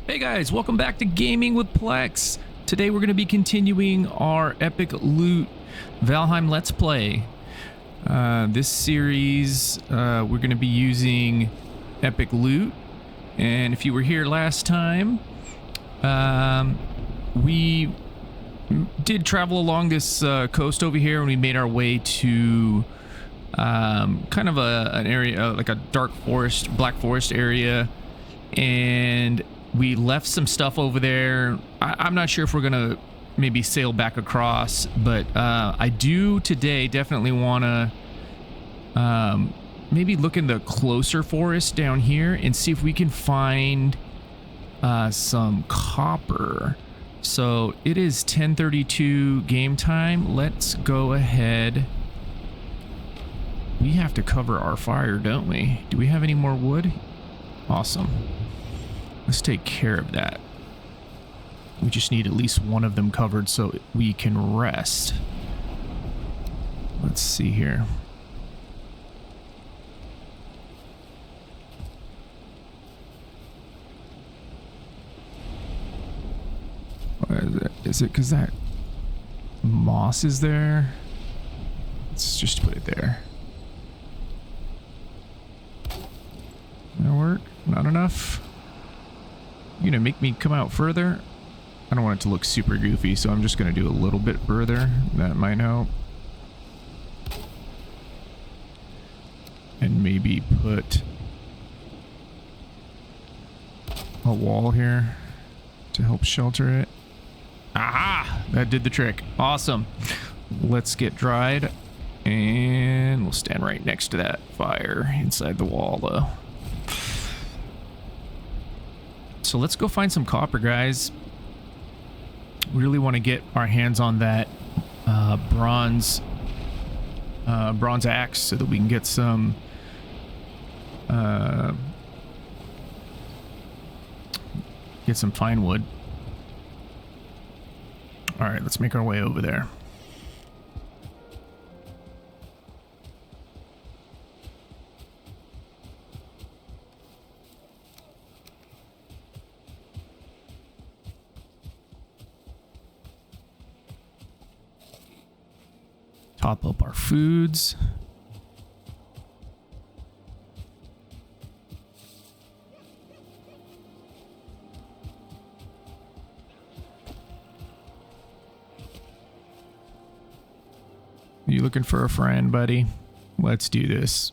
Hey guys, welcome back to Gaming with Plex. Today we're going to be continuing our EpicLoot Valheim Let's Play. This series, we're going to be using EpicLoot. And if you were here last time, we did travel along this coast over here and we made our way to kind of an area, like a dark forest, black forest area. And we left some stuff over there. I'm not sure if we're gonna maybe sail back across, but I do today definitely want to maybe look in the closer forest down here and see if we can find some copper. So it is 10:32 game time. Let's go ahead. We have to cover our fire, don't we? Do we have any more wood? Awesome. Let's take care of that. We just need at least one of them covered so we can rest. Let's see here. What is it? Is it because that moss is there? Let's just put it there. That'll work. Not enough. You gonna make me come out further? I don't want it to look super goofy, so I'm just gonna do a little bit further. That might help. And maybe put a wall here to help shelter it. Aha! That did the trick. Awesome. Let's get dried. And we'll stand right next to that fire inside the wall, though. So let's go find some copper, guys. We really want to get our hands on that bronze axe so that we can get some fine wood. All right, let's make our way over there. Top up our foods. You looking for a friend, buddy? Let's do this.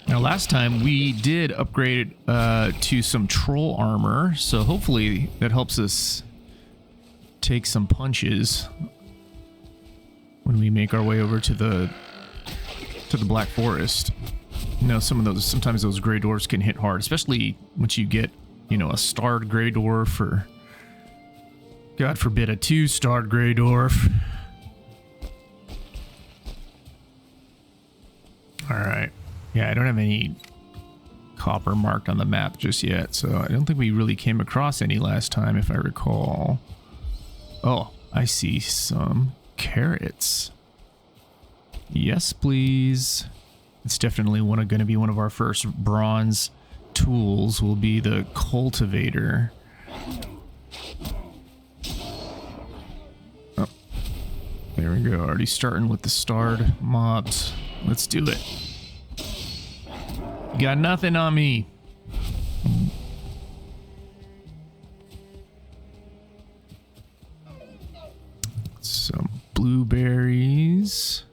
Now, last time we did upgrade to some troll armor, so hopefully that helps us take some punches when we make our way over to the Black Forest. You know, sometimes those gray dwarfs can hit hard, especially once you get, you know, a starred gray dwarf or, God forbid, a 2-starred gray dwarf. All right. Yeah, I don't have any copper marked on the map just yet, so I don't think we really came across any last time, if I recall. Oh, I see some carrots. Yes, please. It's definitely going to be one of our first bronze tools. Will be the cultivator. Oh, there we go. Already starting with the starred mobs. Let's do it. You got nothing on me. Some blueberries.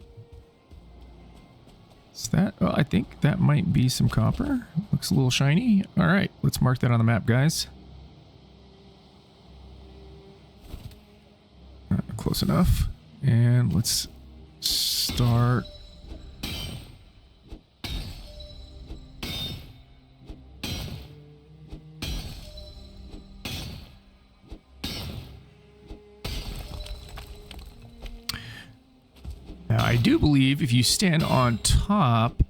Is that? Oh, I think that might be some copper. Looks a little shiny. All right, let's mark that on the map, guys. Close enough. And let's start. Now, I do believe if you stand on top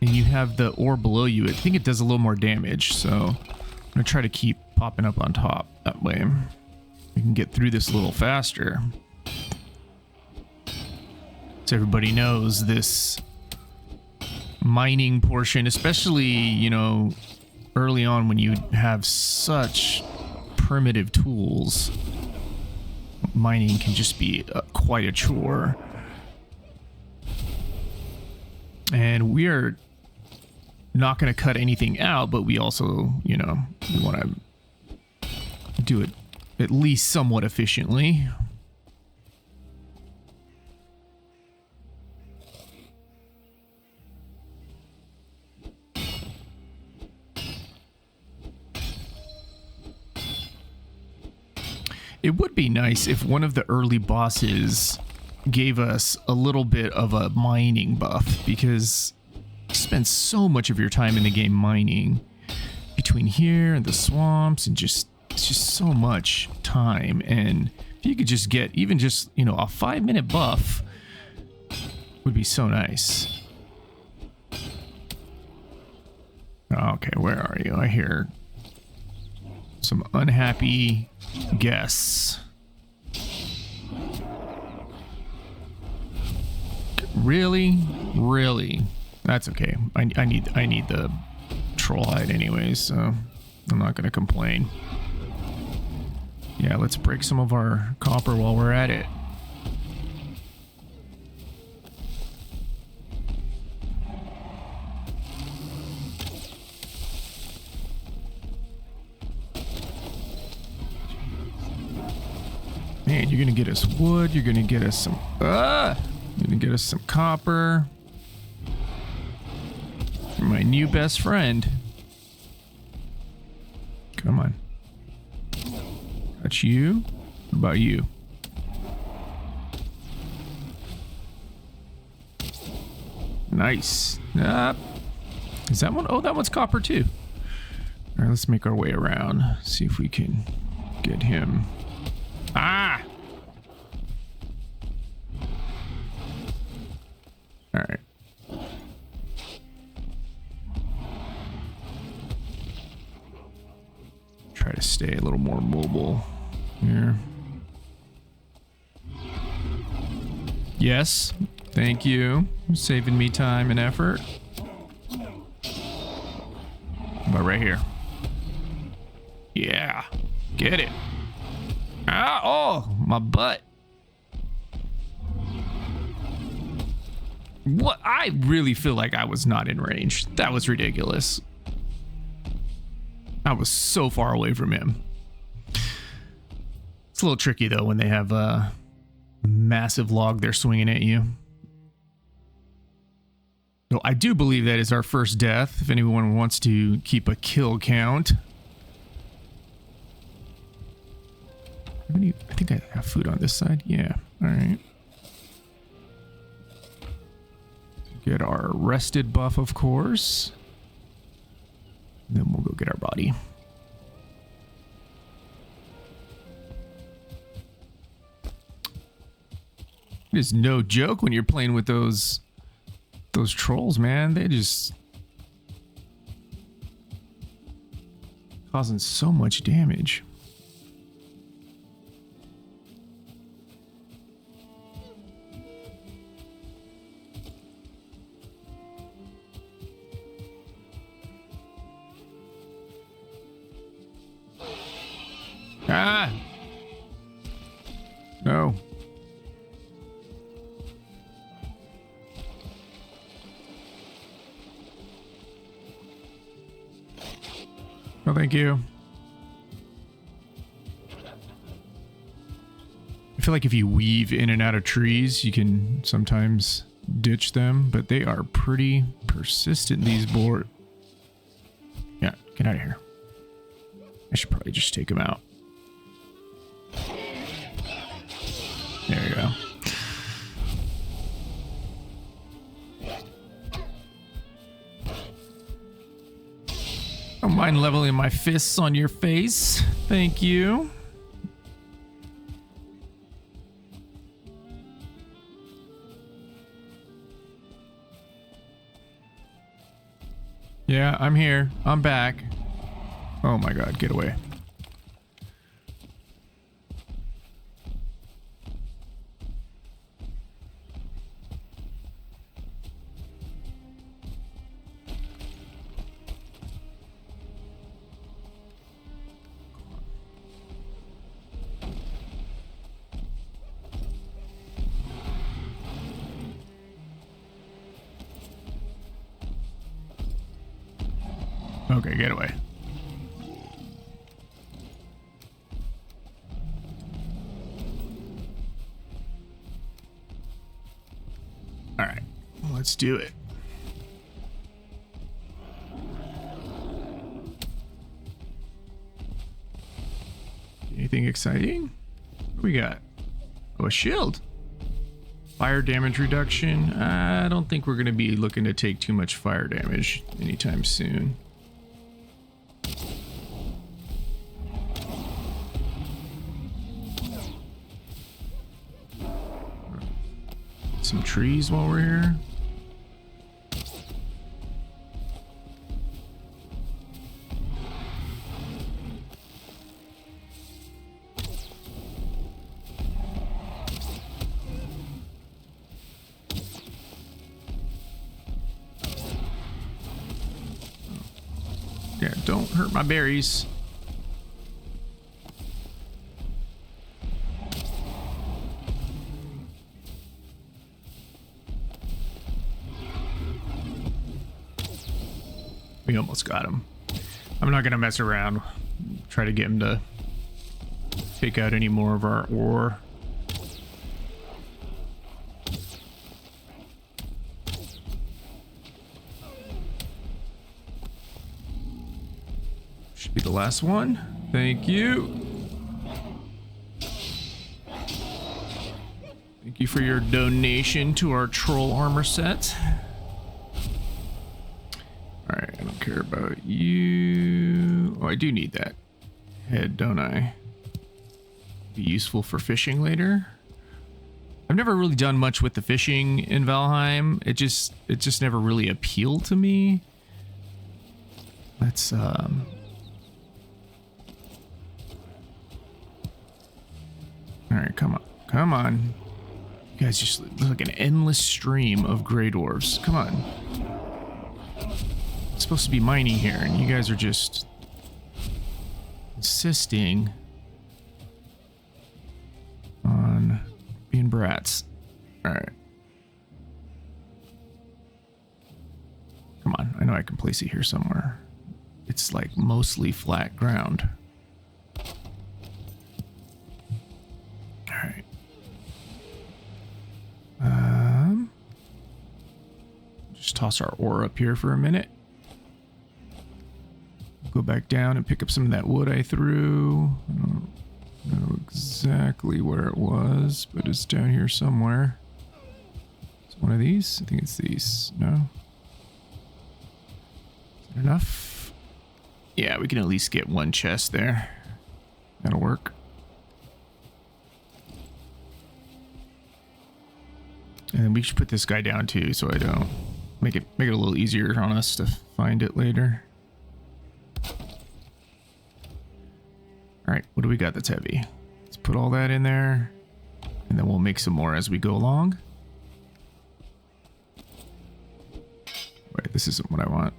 and you have the ore below you, I think it does a little more damage. So I'm going to try to keep popping up on top. That way we can get through this a little faster. So everybody knows this mining portion, especially, you know, early on when you have such primitive tools, mining can just be quite a chore. And we are not going to cut anything out, but we also, you know, we want to do it at least somewhat efficiently. It would be nice if one of the early bosses gave us a little bit of a mining buff, because you spend so much of your time in the game mining between here and the swamps, and just it's just so much time. And if you could just get even just, you know, a 5-minute buff would be so nice. Okay, where are you? I hear some unhappy guests. Really? Really? That's okay. I need the troll hide anyways, so I'm not gonna complain. Yeah, let's break some of our copper while we're at it. Man, you're gonna get us wood, you're gonna get us some you're gonna get us some copper. You're my new best friend. Come on. That's you. What about you? Nice. Is that one? Oh, that one's copper too. All right, let's make our way around. See if we can get him. Ah! All right. Try to stay a little more mobile here. Yes, thank you. Saving me time and effort. About right here. Yeah, get it. Ah, oh, my butt. What? I really feel like I was not in range. That was ridiculous. I was so far away from him. It's a little tricky though when they have a massive log they're swinging at you. So I do believe that is our first death, if anyone wants to keep a kill count. I think I have food on this side. Yeah, all right. Get our rested buff, of course. Then we'll go get our body. It is no joke when you're playing with those trolls, man. They just causing so much damage. Ah! No. No, thank you. I feel like if you weave in and out of trees, you can sometimes ditch them, but they are pretty persistent, these board. Yeah, get out of here. I should probably just take them out. There you go. Don't mind leveling my fists on your face. Thank you. Yeah, I'm here. I'm back. Oh my god, get away. Okay, get away. All right, let's do it. Anything exciting? What do we got? Oh, a shield. Fire damage reduction. I don't think we're going to be looking to take too much fire damage anytime soon. Some trees while we're here. Yeah, don't hurt my berries. We almost got him. I'm not gonna mess around. Try to get him to take out any more of our ore. Should be the last one. Thank you. Thank you for your donation to our troll armor set. Alright, I don't care about you. Oh, I do need that head, don't I? Be useful for fishing later. I've never really done much with the fishing in Valheim. It just never really appealed to me. Let's Alright, come on. Come on. You guys just look like an endless stream of gray dwarves. Come on. It's supposed to be mining here, and you guys are just insisting on being brats. Alright. Come on. I know I can place it here somewhere. It's like mostly flat ground. Alright. Just toss our ore up here for a minute. Go back down and pick up some of that wood I threw. I don't know exactly where it was, but it's down here somewhere. It's one of these? I think it's these. No? Is that enough? Yeah, we can at least get one chest there. That'll work. And then we should put this guy down too, so I don't make it a little easier on us to find it later. All right, what do we got that's heavy? Let's put all that in there, and then we'll make some more as we go along. Wait, this isn't what I want.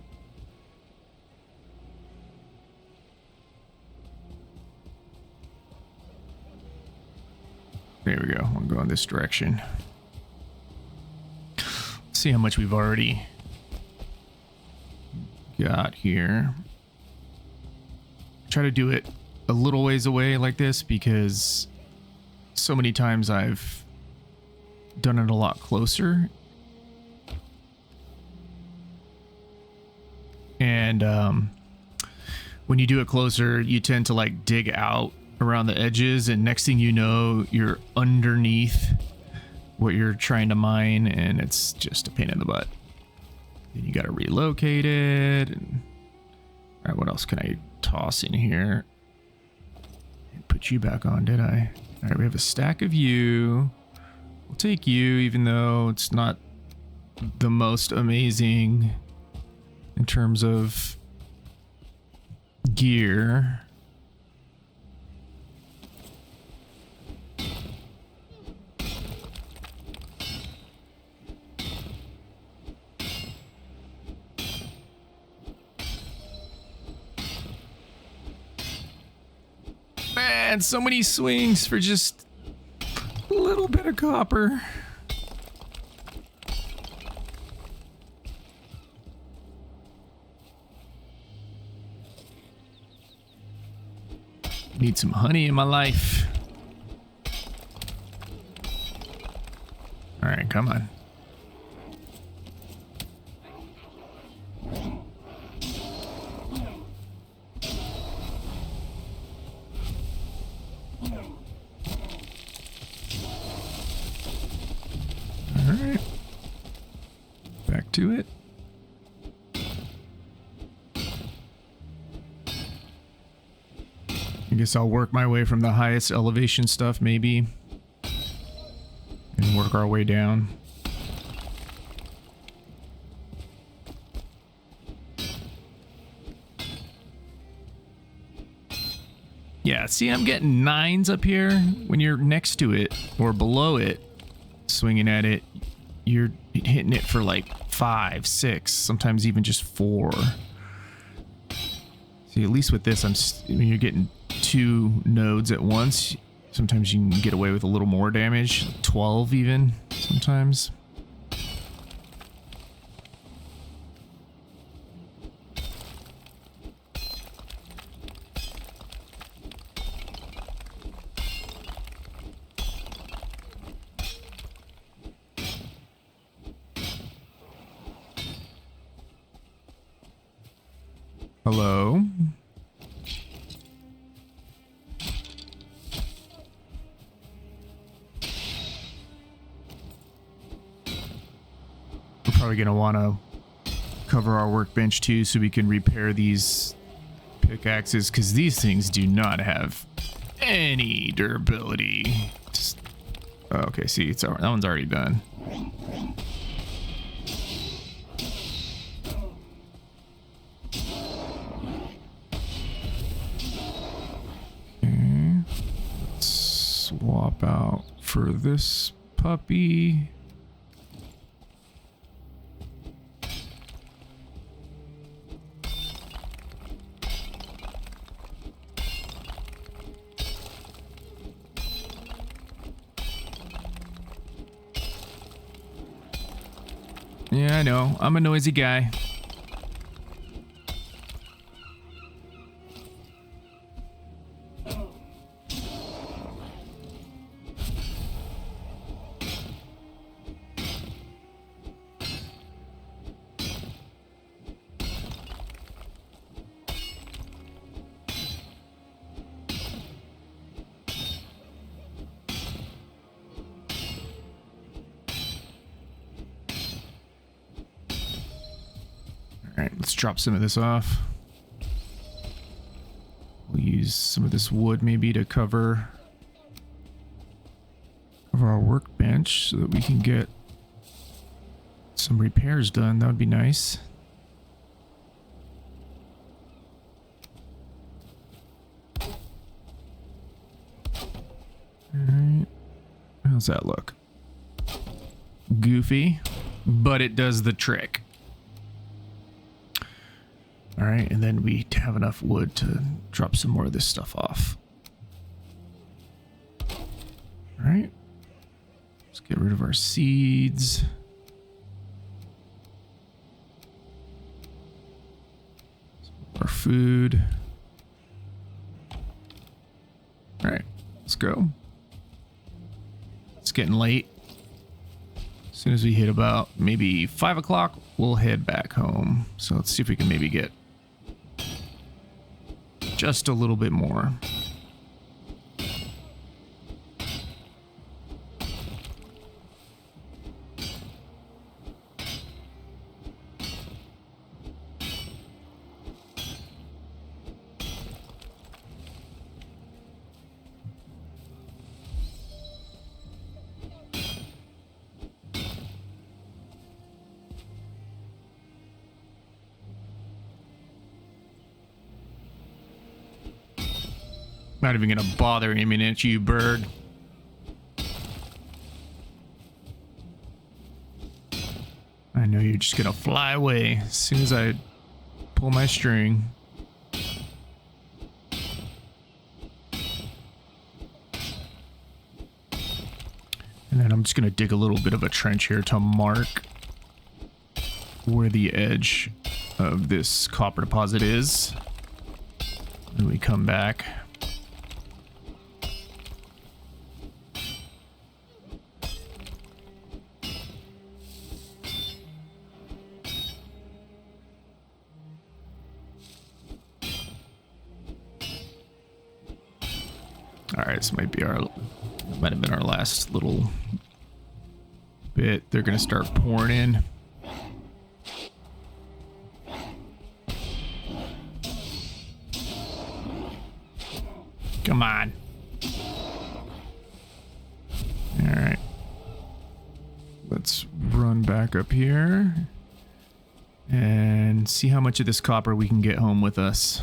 There we go. I'll go in this direction. See how much we've already got here. Try to do it a little ways away like this because so many times I've done it a lot closer. And when you do it closer, you tend to like dig out around the edges, and next thing you know, you're underneath what you're trying to mine, and it's just a pain in the butt. Then you got to relocate it. And all right, what else can I toss in here? Put you back on, did I? All right, we have a stack of you. We'll take you, even though it's not the most amazing in terms of gear. Man, so many swings for just a little bit of copper. Need some honey in my life. All right, come on. All right. Back to it. I guess I'll work my way from the highest elevation stuff, maybe, and work our way down. Yeah, see, I'm getting 9s up here. When you're next to it or below it, swinging at it, you're hitting it for like 5, 6, sometimes even just 4. See, at least with this, when you're getting 2 nodes at once, sometimes you can get away with a little more damage, 12 even sometimes. Hello? We're probably going to want to cover our workbench too so we can repair these pickaxes, because these things do not have any durability. Just, okay, see, that one's already done. Swap out for this puppy. Yeah, I know. I'm a noisy guy. Alright, let's drop some of this off. We'll use some of this wood maybe to cover our workbench so that we can get some repairs done. That would be nice. Alright, how's that look? Goofy, but it does the trick. All right, and then we have enough wood to drop some more of this stuff off. All right, let's get rid of our seeds. Our food. All right, let's go. It's getting late. As soon as we hit about maybe 5 o'clock, we'll head back home. So let's see if we can maybe get just a little bit more. Not even gonna bother aiming at you, bird. I know you're just gonna fly away as soon as I pull my string. And then I'm just gonna dig a little bit of a trench here to mark where the edge of this copper deposit is. When we come back. All right, this might have been our last little bit. They're gonna start pouring in. Come on. All right. Let's run back up here and see how much of this copper we can get home with us.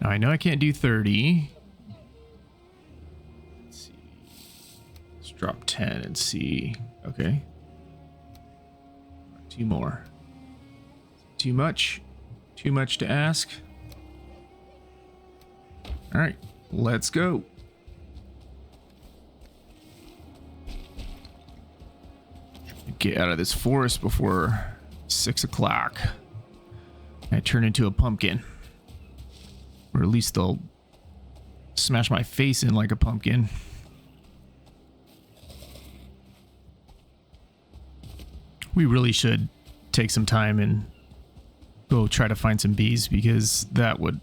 Now I know I can't do 30. Let's see. Let's drop 10 and see. Okay. 2 more. Too much? Too much to ask? All right, let's go. Get out of this forest before 6 o'clock. I turn into a pumpkin. Or at least they'll smash my face in like a pumpkin. We really should take some time and go try to find some bees, because that would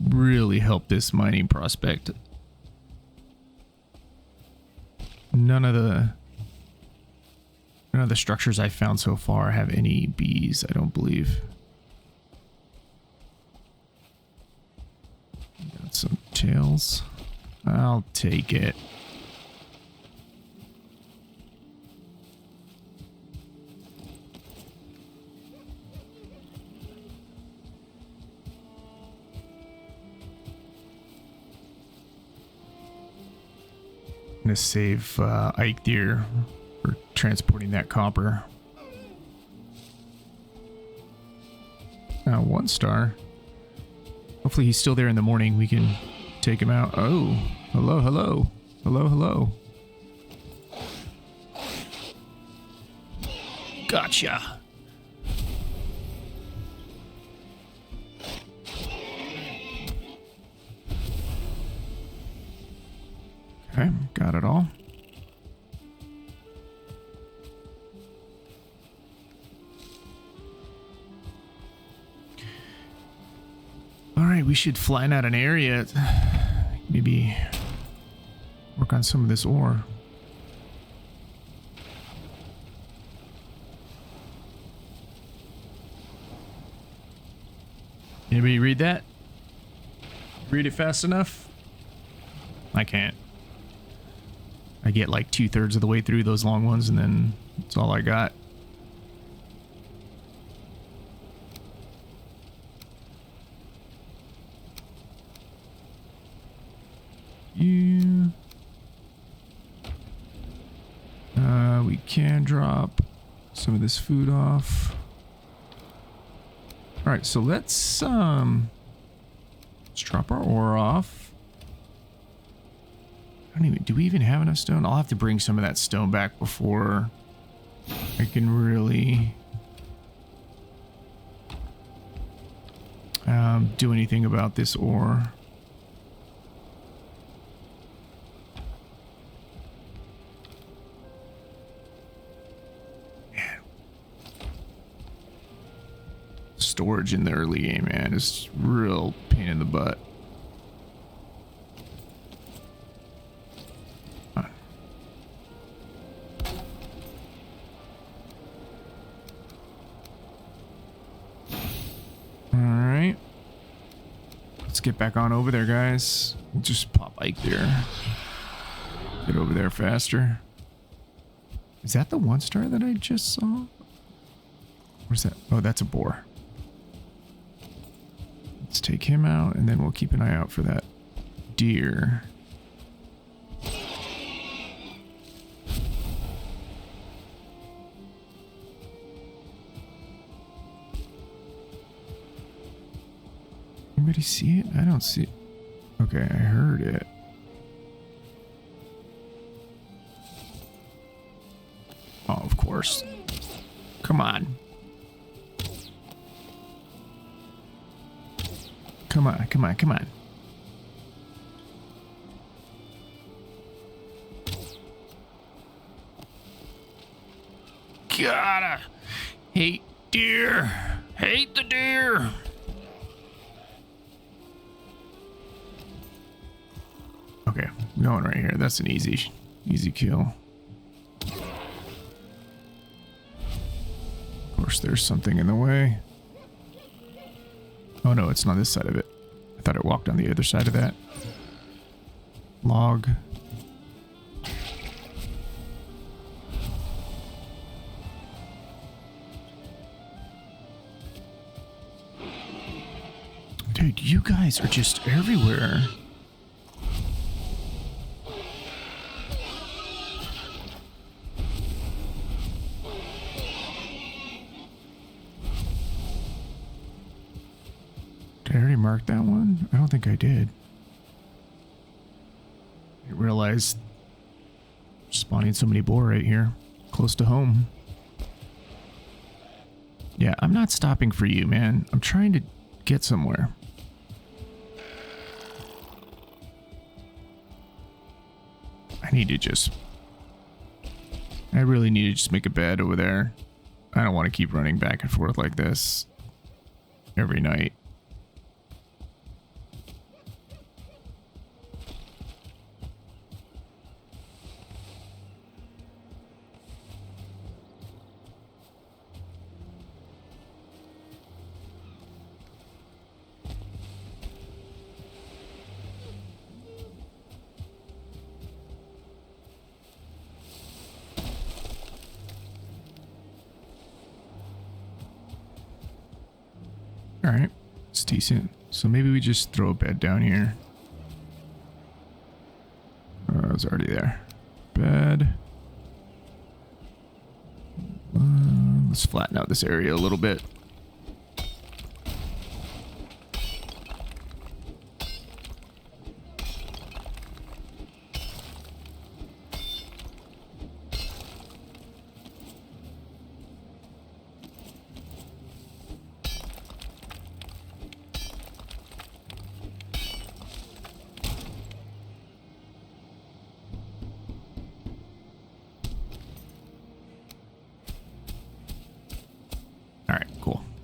really help this mining prospect. None of the structures I found so far have any bees, I don't believe. Got some tails. I'll take it. I'm gonna save Ike Deer for transporting that copper. 1 star. Hopefully he's still there in the morning. We can take him out. Oh, hello, hello. Hello, hello. Gotcha. Okay, got it all. All right, we should flatten out an area. Maybe work on some of this ore. Anybody read that? Read it fast enough? I can't. I get like 2/3 of the way through those long ones, and then that's all I got. We can drop some of this food off. All right, so let's drop our ore off. Do we even have enough stone? I'll have to bring some of that stone back before I can really do anything about this ore. Man. Storage in the early game, man, is real pain in the butt. Get back on over there, guys. We'll just pop Ike there. Get over there faster. Is that the 1 star that I just saw? Where's that? Oh, that's a boar. Let's take him out, and then we'll keep an eye out for that deer. Anybody see it? I don't see it. Okay, I heard it. Oh, of course. Come on. Come on, come on, come on. Gotta hate deer. Hate the deer. Okay, I'm going right here. That's an easy kill. Of course, there's something in the way. Oh no, it's not this side of it. I thought it walked on the other side of that. Log. Dude, you guys are just everywhere. Did I already mark that one? I don't think I did. I realized spawning so many boar right here, close to home. Yeah, I'm not stopping for you, man. I'm trying to get somewhere. I really need to just make a bed over there. I don't want to keep running back and forth like this every night. Alright, it's decent. So maybe we just throw a bed down here. Oh, it's already there. Bed. Let's flatten out this area a little bit.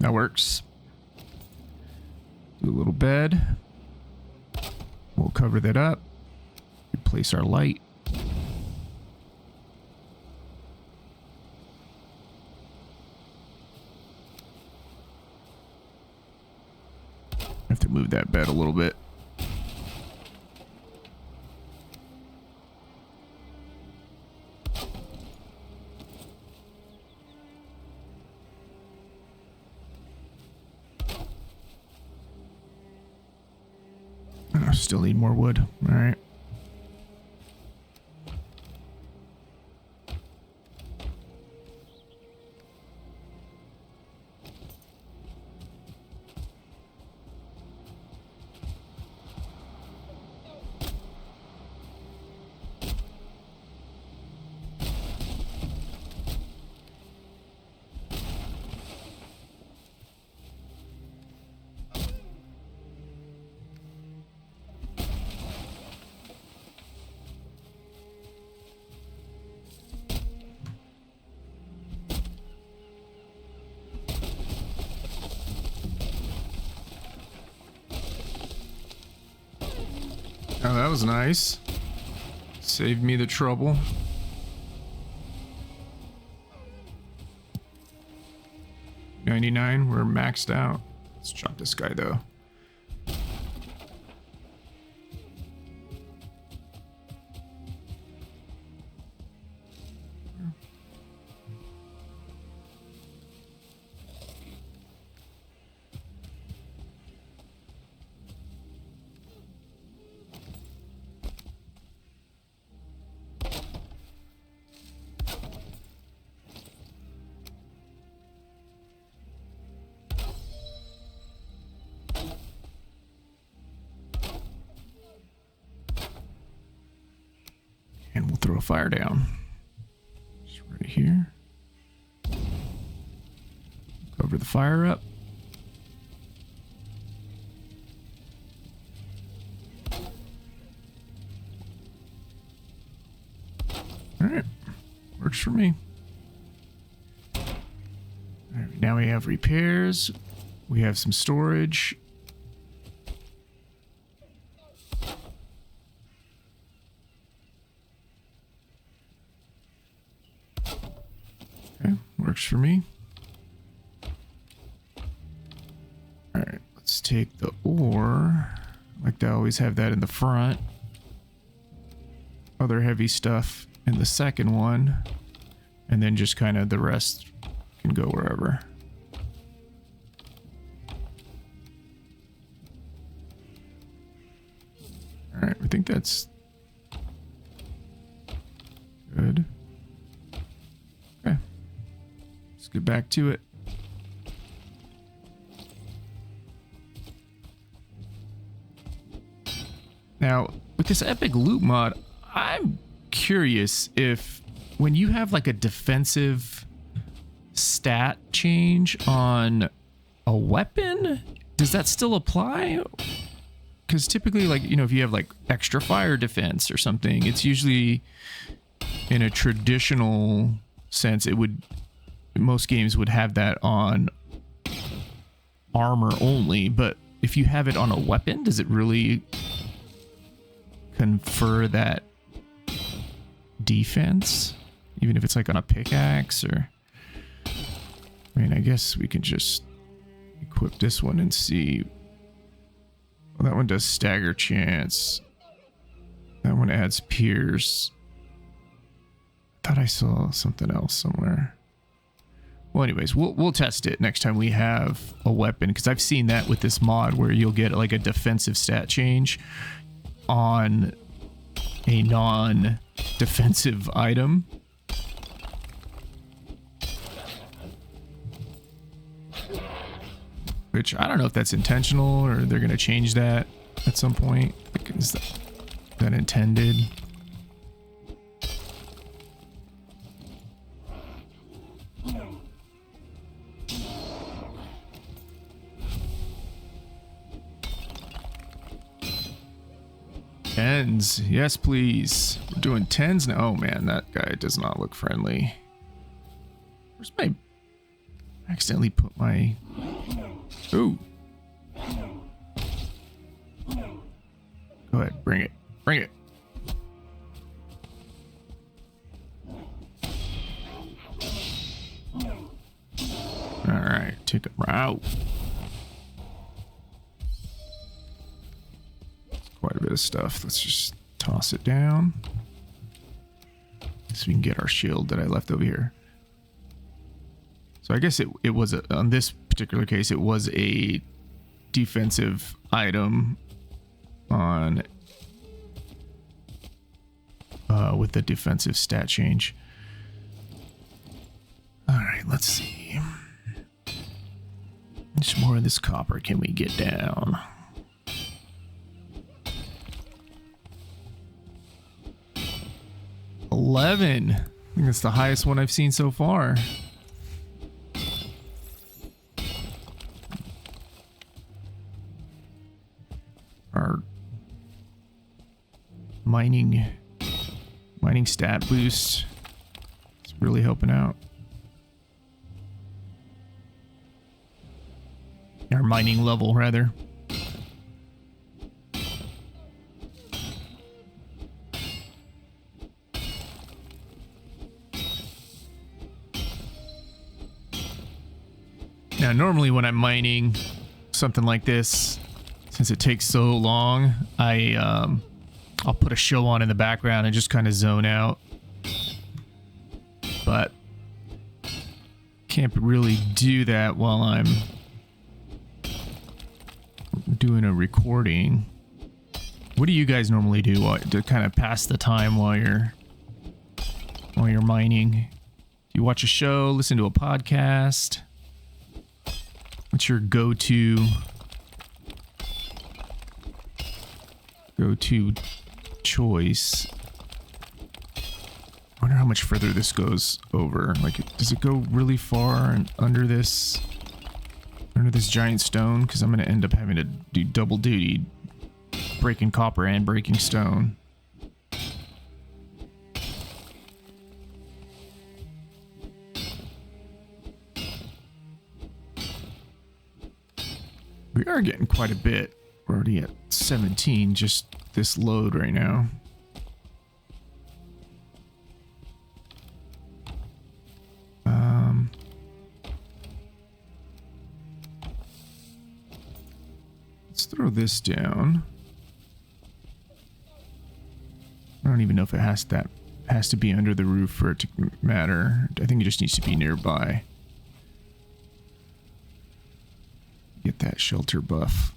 That works. Do a little bed. We'll cover that up. Replace our light. Have to move that bed a little bit. Still need more wood. All right. Oh, that was nice. Saved me the trouble. $99, we're maxed out. Let's chop this guy though. And we'll throw a fire down. Just right here. Cover the fire up. All right, works for me. All right, now we have repairs. We have some storage. Works for me. Alright, let's take the ore. I like to always have that in the front. Other heavy stuff in the second one. And then just kind of the rest can go wherever. Alright, I think that's good. Okay. Let's get back to it. Now, with this EpicLoot mod, I'm curious if when you have like a defensive stat change on a weapon, does that still apply? Because typically, like, you know, if you have like extra fire defense or something, it's usually in a traditional sense, it would, most games would have that on armor only, but if you have it on a weapon, does it really confer that defense, even if it's like on a pickaxe? Or I mean, I guess we can just equip this one and see. Well, that one does stagger chance. That one adds pierce. I thought I saw something else somewhere. Well, anyways, we'll test it next time we have a weapon, because I've seen that with this mod where you'll get like a defensive stat change on a non-defensive item. Which I don't know if that's intentional or they're going to change that at some point. Like, is that intended? Tens. Yes, please. We're doing tens now. Oh, man, that guy does not look friendly. Where's my... I accidentally put my... Ooh. Go ahead, bring it. Bring it. Alright, take him out. Quite a bit of stuff. Let's just toss it down so we can get our shield that I left over here. So I guess it was on this particular case, it was a defensive item on with the defensive stat change. All right, let's see. How much more of this copper can we get down? $11. I think that's the highest one I've seen so far. Our mining stat boost is really helping out. Our mining level, rather. Now, normally when I'm mining something like this, since it takes so long, I'll put a show on in the background and just kind of zone out. But can't really do that while I'm doing a recording. What do you guys normally do to kind of pass the time while you're mining? Do you watch a show, listen to a podcast? What's your go-to choice? I wonder how much further this goes over. Like, does it go really far and under this giant stone? Because I'm going to end up having to do double duty, breaking copper and breaking stone. We are getting quite a bit. We're already at 17, just this load right now. throw this down. I don't even know if it has to be under the roof for it to matter. I think it just needs to be nearby. Get that shelter buff.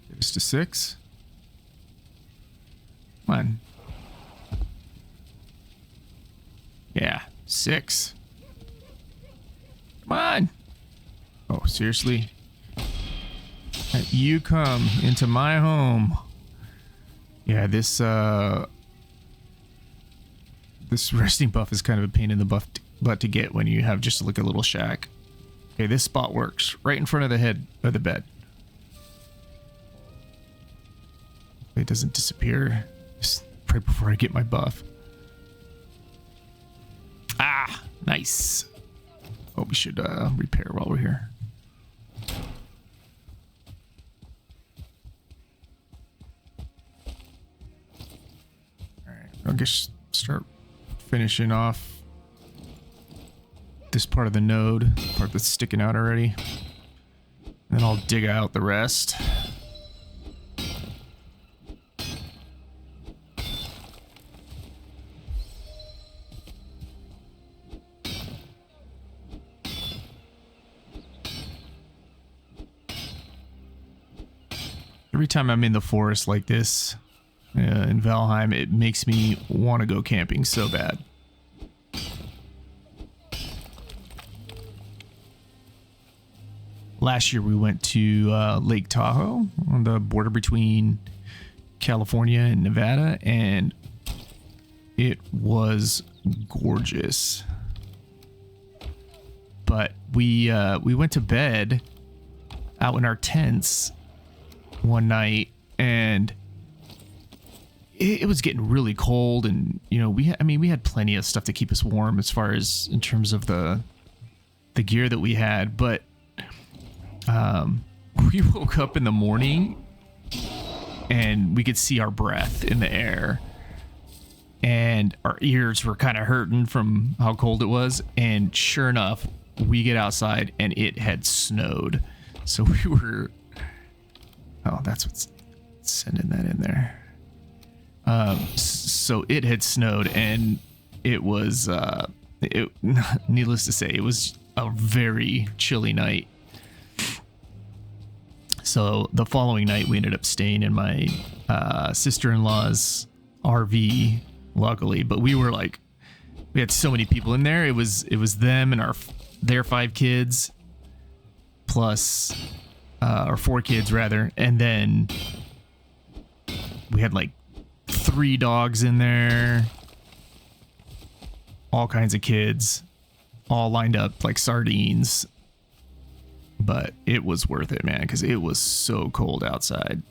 Get us to 6. Come on. Yeah, 6. Come on. Oh, seriously? You come into my home. Yeah, this resting buff is kind of a pain in the butt to get when you have just like a little shack. Okay, this spot works. Right in front of the head of the bed. It doesn't disappear. Just right before I get my buff. Ah, nice. Oh, we should repair while we're here. Alright, I'll just start finishing off this part of the node, part that's sticking out already. Then I'll dig out the rest. Every time I'm in the forest like this, in Valheim, it makes me want to go camping so bad. Last year we went to Lake Tahoe on the border between California and Nevada, and it was gorgeous. But we went to bed out in our tents one night, and it was getting really cold, and you know, we had plenty of stuff to keep us warm as far as in terms of the gear that we had, but we woke up in the morning and we could see our breath in the air, and our ears were kind of hurting from how cold it was, and sure enough, we get outside and it had snowed. So we were, oh, that's what's sending that in there. So it had snowed, and it was, needless to say, it was a very chilly night. So the following night, we ended up staying in my sister-in-law's RV, luckily. But we were like, we had so many people in there. It was them and their 5 kids, plus or 4 kids rather, and then we had like 3 dogs in there, all kinds of kids, all lined up like sardines. But it was worth it, man, because it was so cold outside.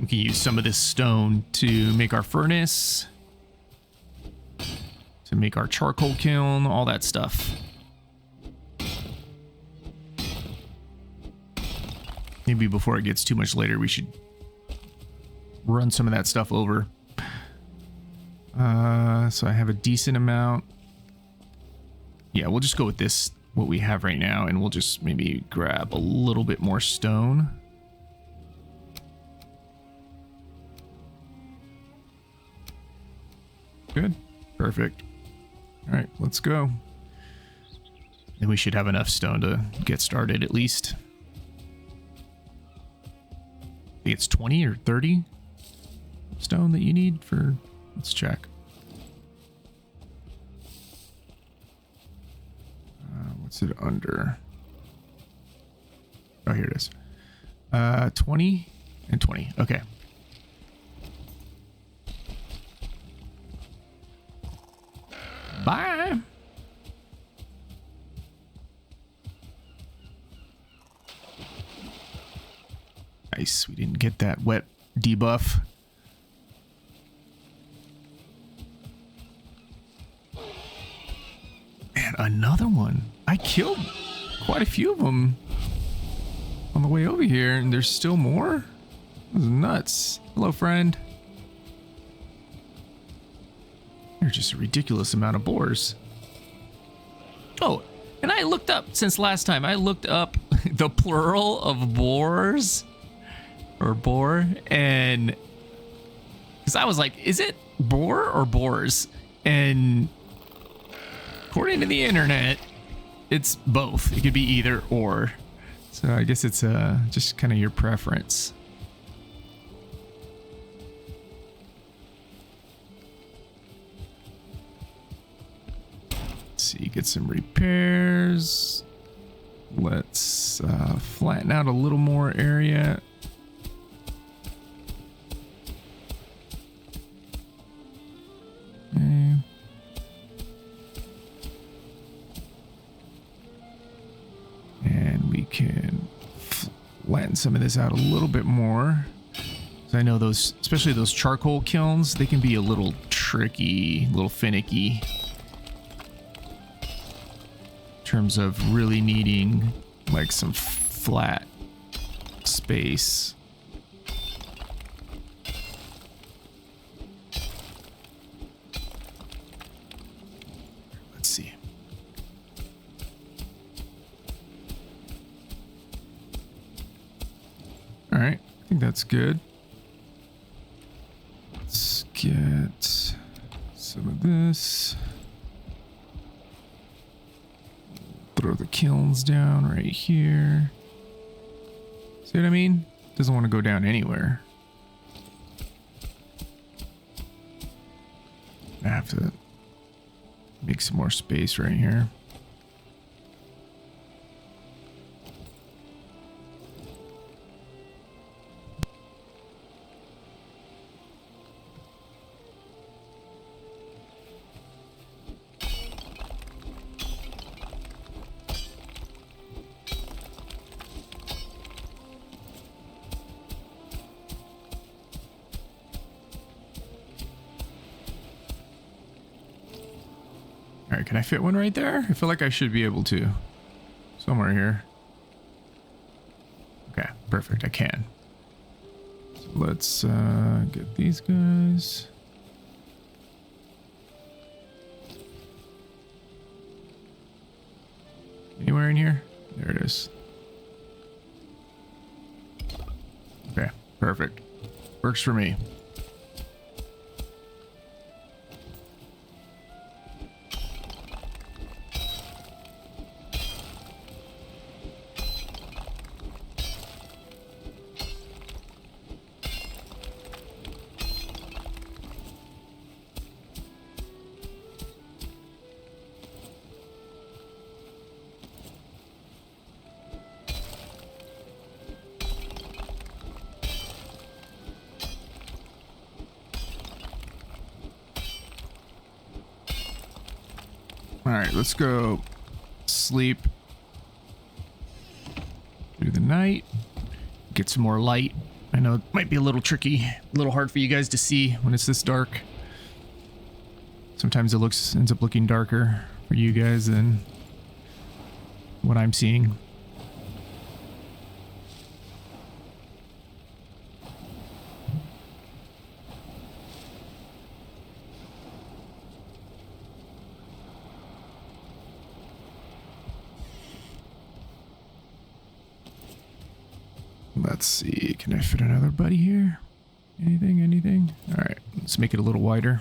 We can use some of this stone to make our furnace, to make our charcoal kiln, all that stuff. Maybe before it gets too much later, we should run some of that stuff over. So I have a decent amount. Yeah, we'll just go with this, what we have right now, and we'll just maybe grab a little bit more stone. Good. Perfect. All right, let's go. And we should have enough stone to get started at least. I think it's 20 or 30 stone that you need for... Let's check. What's it under? Oh, here it is. 20 and 20. Okay. Bye. Nice. We didn't get that wet debuff. And another one. I killed quite a few of them on the way over here, and there's still more? This is nuts. Hello, friend. There's just a ridiculous amount of boars. Oh, and I looked up, since last time, I looked up the plural of boars, or boar, and because I was like, is it boar or boars? And according to the internet, it's both. It could be either or. So I guess it's just kind of your preference. Let's see, get some repairs. Let's flatten out a little more area. Okay. And we can flatten some of this out a little bit more. So I know those, especially those charcoal kilns, they can be a little tricky, a little finicky. In terms of really needing like some flat space. Let's see. All right, I think that's good. Let's get some of this. Throw the kilns down right here. See what I mean? Doesn't want to go down anywhere. I have to make some more space right here. All right, can I fit one right there? I feel like I should be able to. Somewhere here. Okay, perfect, I can. So let's get these guys. Anywhere in here? There it is. Okay, perfect. Works for me. All right, let's go sleep through the night. Get some more light. I know it might be a little tricky, a little hard for you guys to see when it's this dark. Sometimes it ends up looking darker for you guys than what I'm seeing. Let's see, can I fit another buddy here? Anything? All right, let's make it a little wider.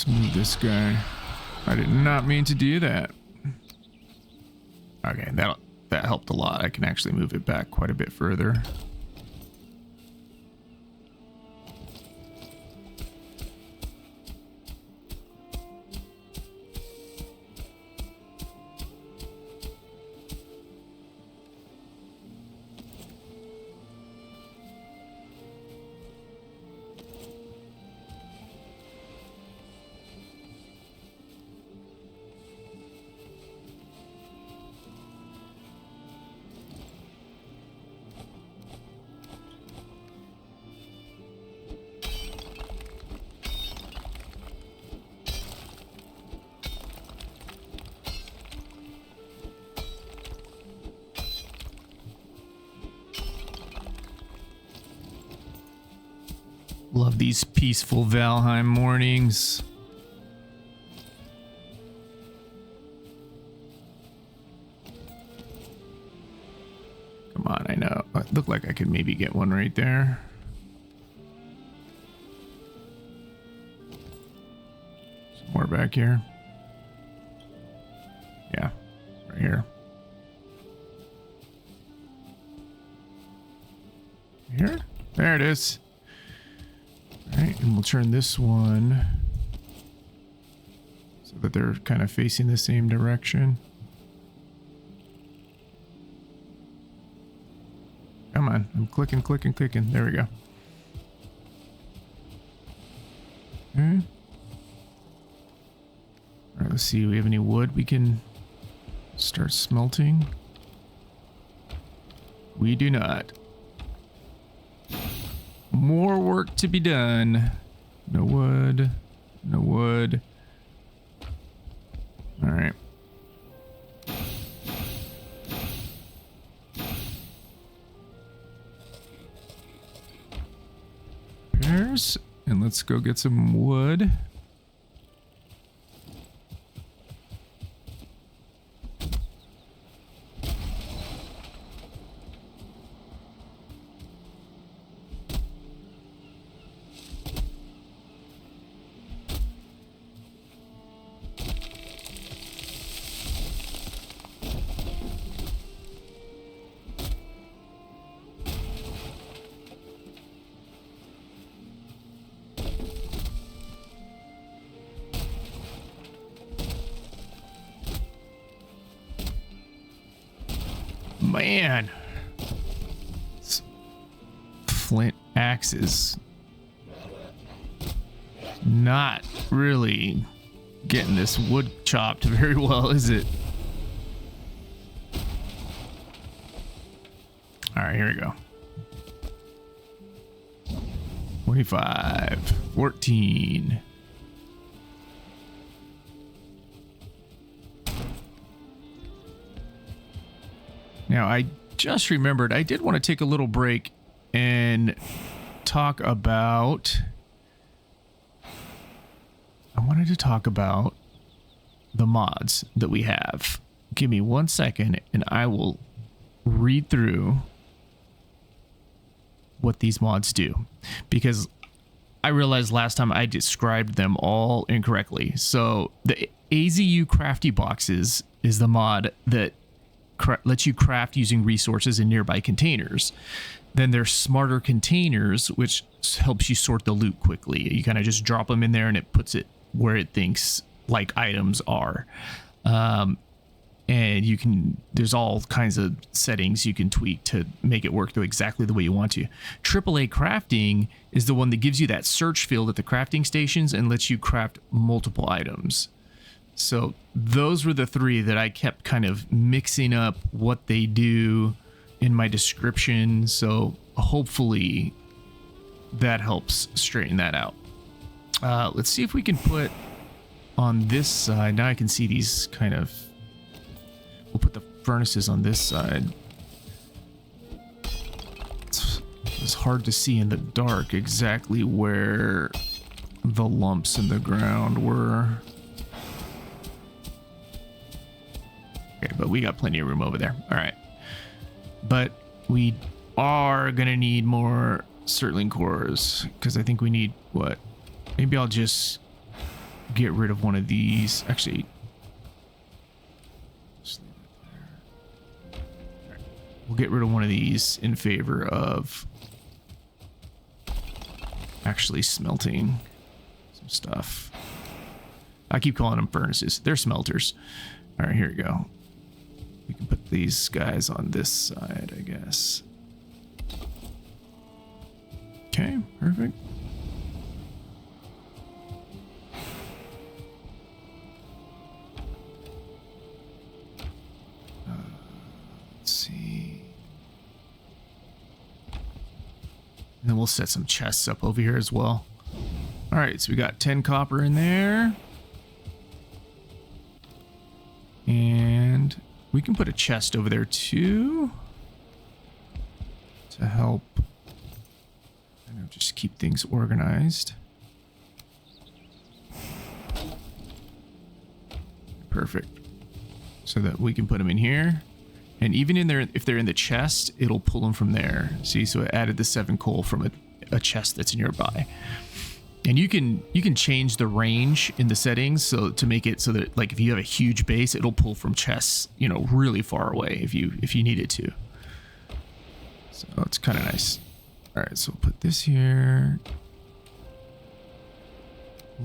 Move this guy. I did not mean to do that. Okay, that helped a lot. I can actually move it back quite a bit further. Love these peaceful Valheim mornings. Come on, I know. It looked like I could maybe get one right there. Some more back here. Yeah, right here. Here? There it is. All right, and we'll turn this one so that they're kind of facing the same direction. Come on, I'm clicking. There we go. Okay. All right, let's see. Do we have any wood we can start smelting? We do not. More work to be done. No wood. No wood. All right. Repairs. And let's go get some wood. Man, flint axes not really getting this wood chopped very well, is it? All right, here we go. 25, 14. Now, I just remembered I did want to take a little break and talk about... I wanted to talk about the mods that we have. Give me 1 second and I will read through what these mods do, because I realized last time I described them all incorrectly. So the AzuCraftyBoxes is the mod that lets you craft using resources in nearby containers. Then there's SmarterContainers, which helps you sort the loot quickly. You kind of just drop them in there and it puts it where it thinks like items are. And you can, there's all kinds of settings you can tweak to make it work exactly the way you want to. AAA Crafting is the one that gives you that search field at the crafting stations and lets you craft multiple items. So those were the three that I kept kind of mixing up what they do in my description. So hopefully that helps straighten that out. Let's see if we can put on this side. Now I can see these kind of, we'll put the furnaces on this side. It's hard to see in the dark exactly where the lumps in the ground were. Okay, but we got plenty of room over there. All right. But we are going to need more Surtling cores, because I think we need, what? Maybe I'll just get rid of one of these. Actually, just leave it there. We'll get rid of one of these in favor of actually smelting some stuff. I keep calling them furnaces. They're smelters. All right, here we go. We can put these guys on this side, I guess. Okay, perfect. Let's see. And then we'll set some chests up over here as well. All right, so we got 10 copper in there. And we can put a chest over there too to help just keep things organized. Perfect. So that we can put them in here. And even in there, if they're in the chest, it'll pull them from there. See, so it added the 7 coal from a chest that's nearby. And you can change the range in the settings so to make it so that, like, if you have a huge base, it'll pull from chests, you know, really far away if you need it to. So it's kind of nice. All right, so we'll put this here.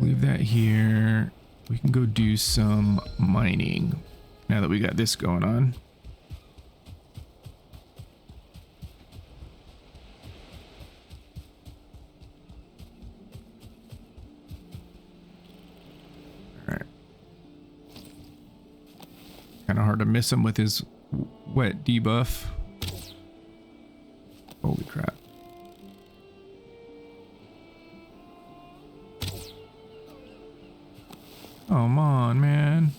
Leave that here. We can go do some mining now that we got this going on. Kind of hard to miss him with his wet debuff. Holy crap. Come on, man.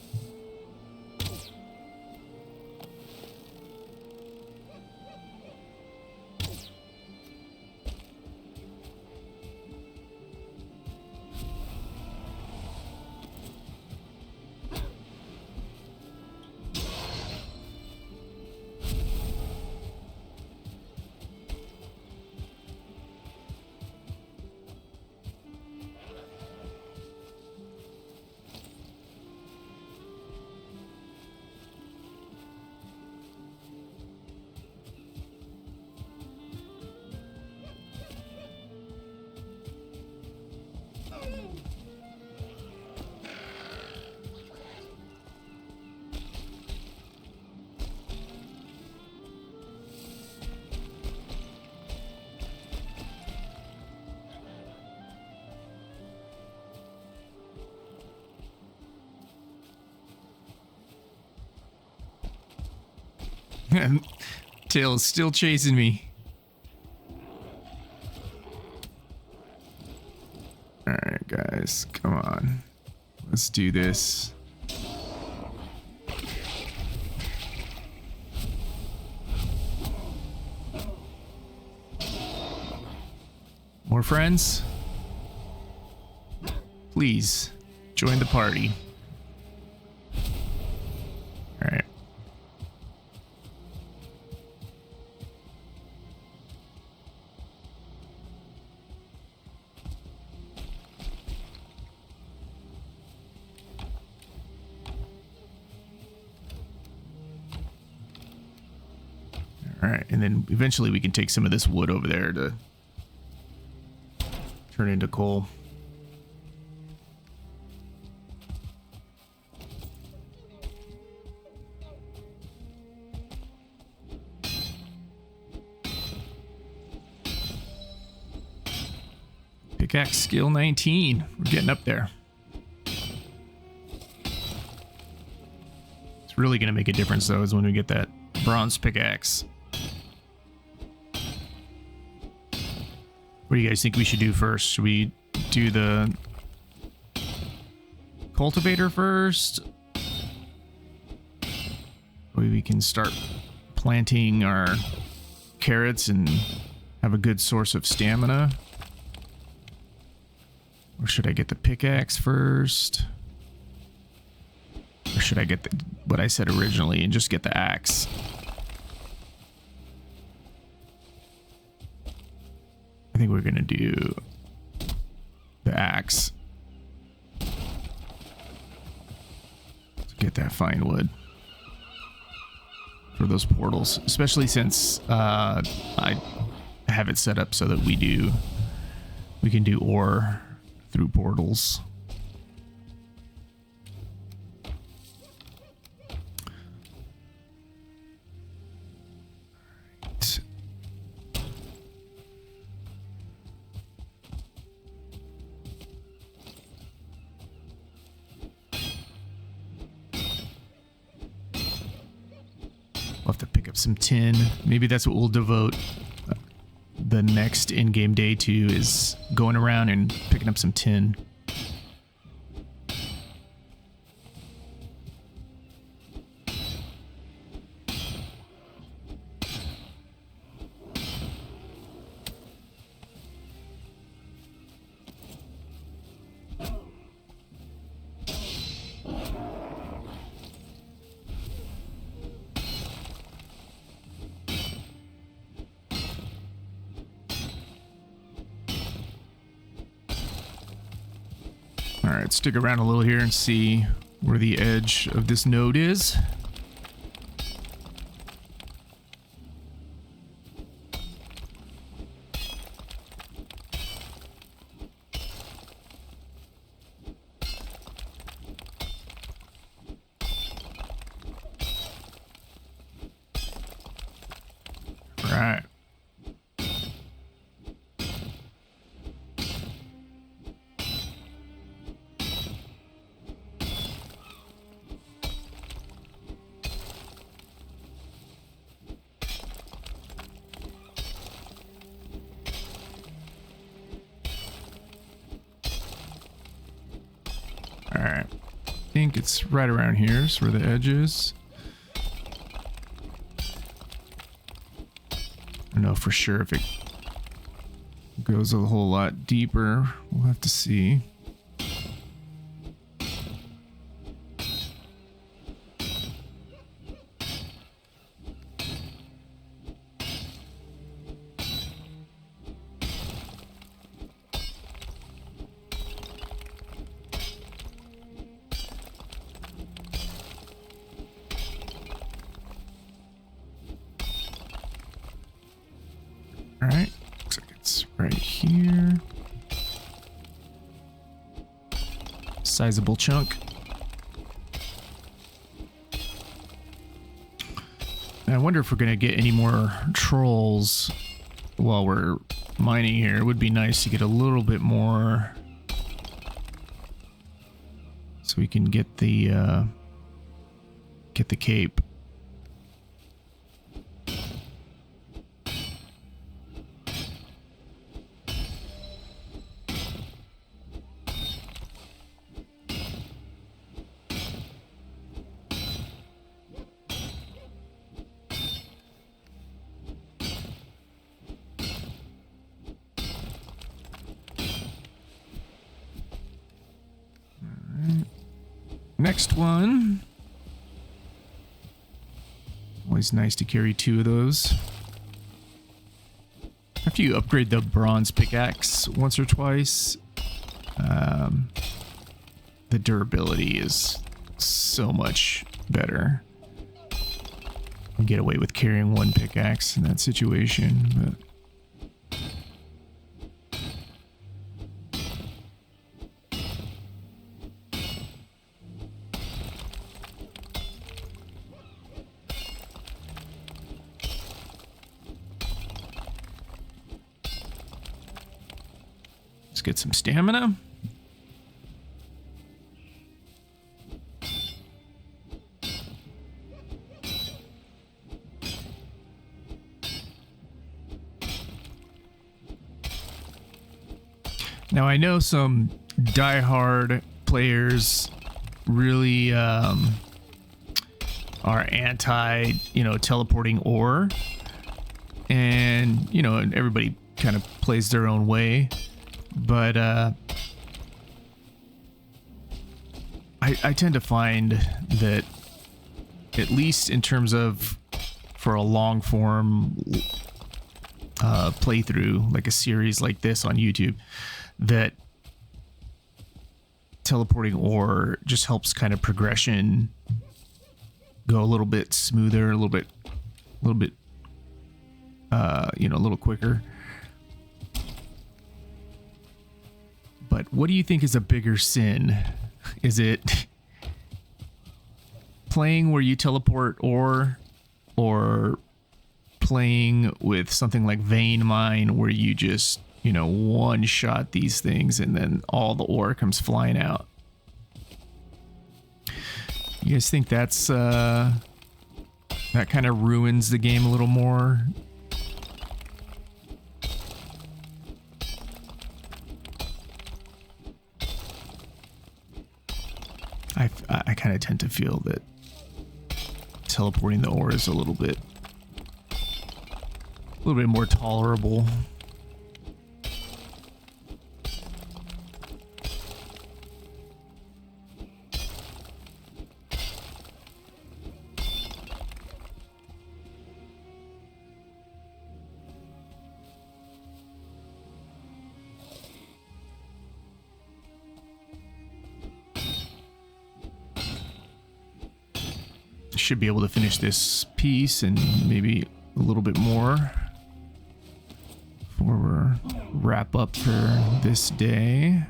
Tail's still chasing me. Alright, guys, come on. Let's do this. More friends? Please, join the party. Alright. Alright, and then eventually we can take some of this wood over there to turn into coal. Pickaxe skill 19. We're getting up there. It's really going to make a difference, though, is when we get that bronze pickaxe. What do you guys think we should do first? Should we do the cultivator first? Maybe we can start planting our carrots and have a good source of stamina. Or should I get the pickaxe first? Or should I get what I said originally and just get the axe? I think we're gonna do the axe. Let's get that fine wood. For for those portals, especially since I have it set up so that we can do ore through portals. We'll have to pick up some tin. Maybe that's what we'll devote the next in-game day to, is going around and picking up some tin. All right, stick around a little here and see where the edge of this node is. Right. Alright, I think it's right around here is where the edge is. I don't know for sure if it goes a whole lot deeper. We'll have to see. All right, looks like it's right here. Sizable chunk. I wonder if we're gonna get any more trolls while we're mining here. It would be nice to get a little bit more, so we can get the cape. Next one. Always nice to carry 2 of those. After you upgrade the bronze pickaxe once or twice, the durability is so much better. You get away with carrying 1 pickaxe in that situation, but get some stamina. Now I know some diehard players really are anti, teleporting ore, and everybody kind of plays their own way. But I tend to find that, at least in terms of for a long form playthrough, like a series like this on YouTube, that teleporting ore just helps kind of progression go a little bit smoother, a little bit little bit, you know, a little quicker. But what do you think is a bigger sin? Is it playing where you teleport ore, or playing with something like vein mine where you just, you know, one shot these things and then all the ore comes flying out? You guys think that's that kind of ruins the game a little more? I kind of tend to feel that teleporting the ore is a little bit more tolerable. Should be able to finish this piece and maybe a little bit more before we wrap up for this day.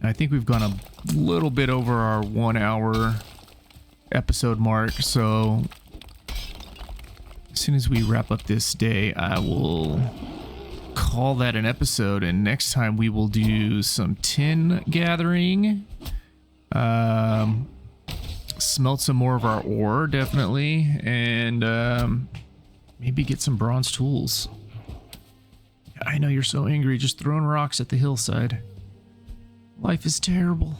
I think we've gone a little bit over our 1 hour episode mark, so as soon as we wrap up this day, I will call that an episode, and next time we will do some tin gathering, smelt some more of our ore, definitely, and maybe get some bronze tools. I know you're so angry, just throwing rocks at the hillside. Life is terrible.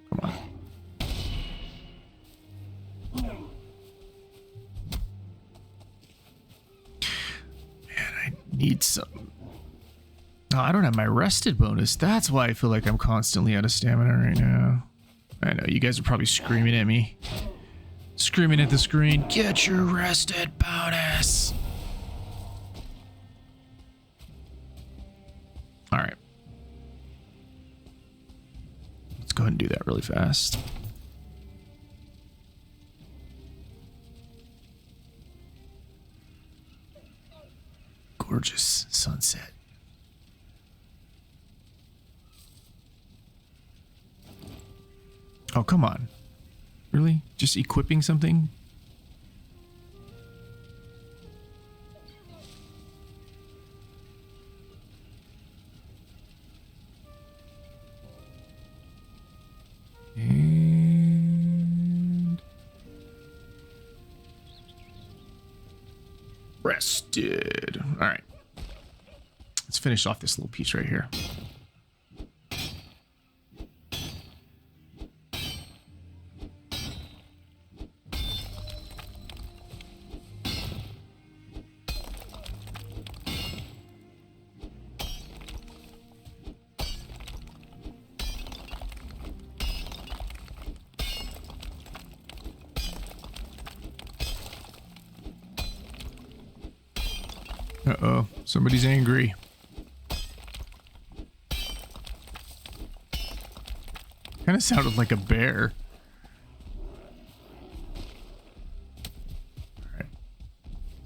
Come on. Need some. Oh, I don't have my rested bonus. That's why I feel like I'm constantly out of stamina right now. I know you guys are probably screaming at me, screaming at the screen, get your rested bonus. All right, let's go ahead and do that really fast. Gorgeous sunset. Oh, come on. Really? Just equipping something? And rested. All right. Let's finish off this little piece right here. Uh-oh, somebody's angry. Kind of sounded like a bear. All right.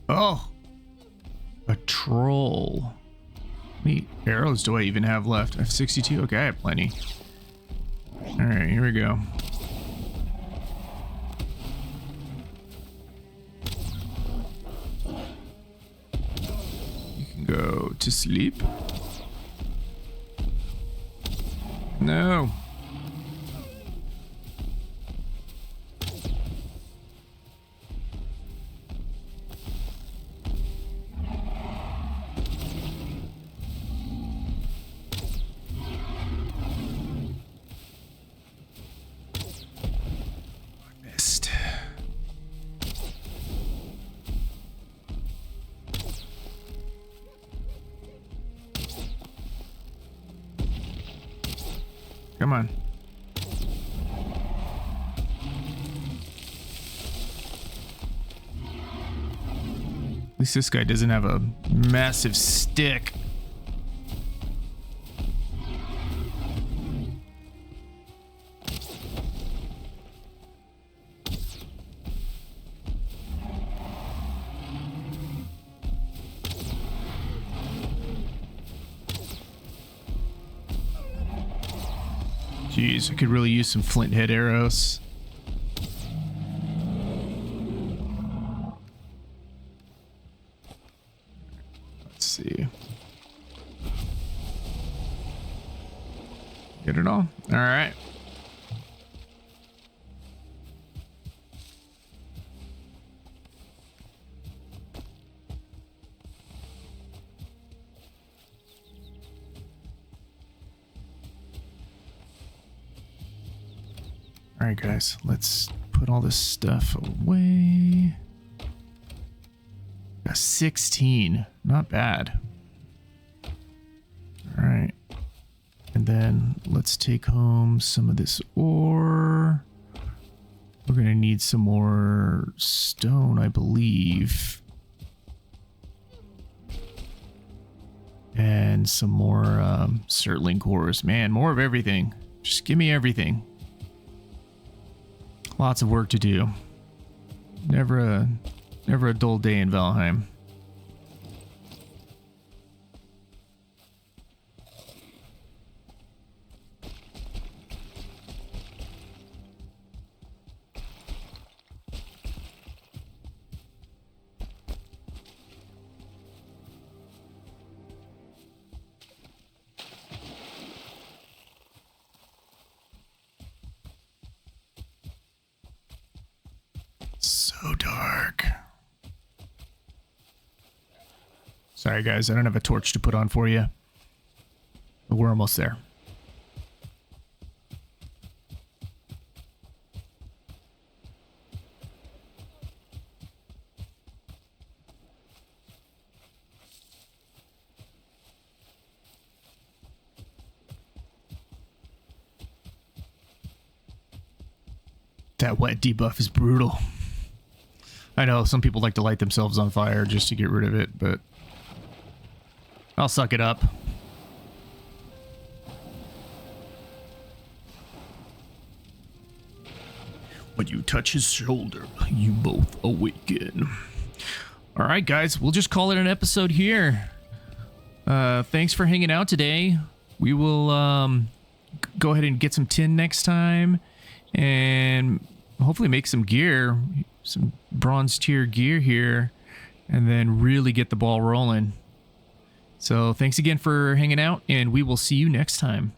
Oh, a troll. How many arrows do I even have left? I have 62. Okay, I have plenty. All right, here we go. Go to sleep. No. Missed. Come on. At least this guy doesn't have a massive stick. Jeez, I could really use some flint head arrows. Let's see. Get it all? All right. All right, guys, let's put all this stuff away. Got 16, not bad. All right, and then let's take home some of this ore. We're gonna need some more stone, I believe. And some more Surtling cores. Man, more of everything. Just give me everything. Lots of work to do. Never a dull day in Valheim. So dark. Sorry guys, I don't have a torch to put on for you. But we're almost there. That wet debuff is brutal. I know some people like to light themselves on fire just to get rid of it, but I'll suck it up. When you touch his shoulder, you both awaken. All right, guys, we'll just call it an episode here. Thanks for hanging out today. We will go ahead and get some tin next time and hopefully make some gear. Some bronze tier gear here, and then really get the ball rolling. So thanks again for hanging out, and we will see you next time.